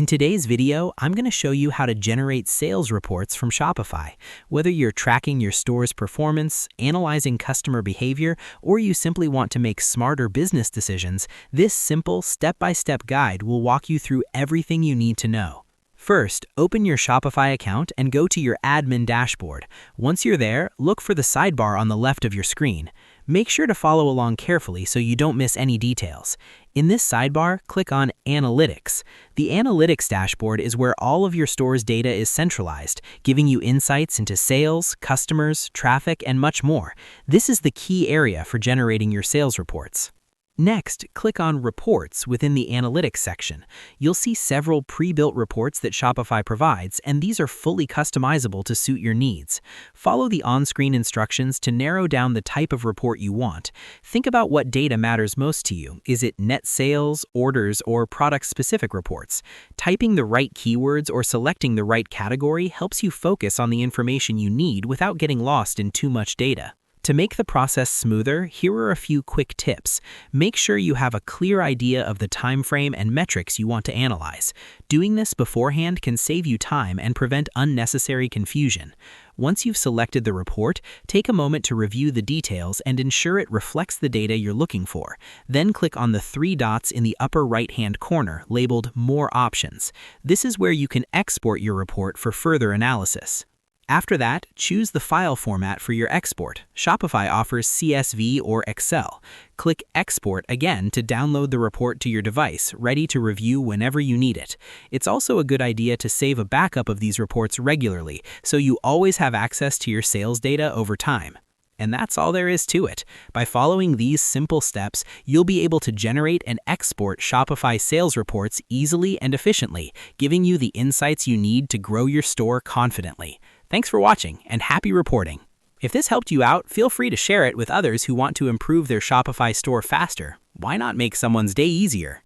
In today's video, I'm going to show you how to generate sales reports from Shopify. Whether you're tracking your store's performance, analyzing customer behavior, or you simply want to make smarter business decisions, this simple step-by-step guide will walk you through everything you need to know. First, open your Shopify account and go to your admin dashboard. Once you're there, look for the sidebar on the left of your screen. Make sure to follow along carefully so you don't miss any details. In this sidebar, click on Analytics. The Analytics dashboard is where all of your store's data is centralized, giving you insights into sales, customers, traffic, and much more. This is the key area for generating your sales reports. Next, click on Reports within the Analytics section. You'll see several pre-built reports that Shopify provides, and these are fully customizable to suit your needs. Follow the on-screen instructions to narrow down the type of report you want. Think about what data matters most to you. Is it net sales, orders, or product-specific reports? Typing the right keywords or selecting the right category helps you focus on the information you need without getting lost in too much data. To make the process smoother, here are a few quick tips. Make sure you have a clear idea of the time frame and metrics you want to analyze. Doing this beforehand can save you time and prevent unnecessary confusion. Once you've selected the report, take a moment to review the details and ensure it reflects the data you're looking for. Then click on the three dots in the upper right-hand corner labeled More Options. This is where you can export your report for further analysis. After that, choose the file format for your export. Shopify offers CSV or Excel. Click Export again to download the report to your device, ready to review whenever you need it. It's also a good idea to save a backup of these reports regularly, so you always have access to your sales data over time. And that's all there is to it. By following these simple steps, you'll be able to generate and export Shopify sales reports easily and efficiently, giving you the insights you need to grow your store confidently. Thanks for watching, and happy reporting. If this helped you out, feel free to share it with others who want to improve their Shopify store faster. Why not make someone's day easier?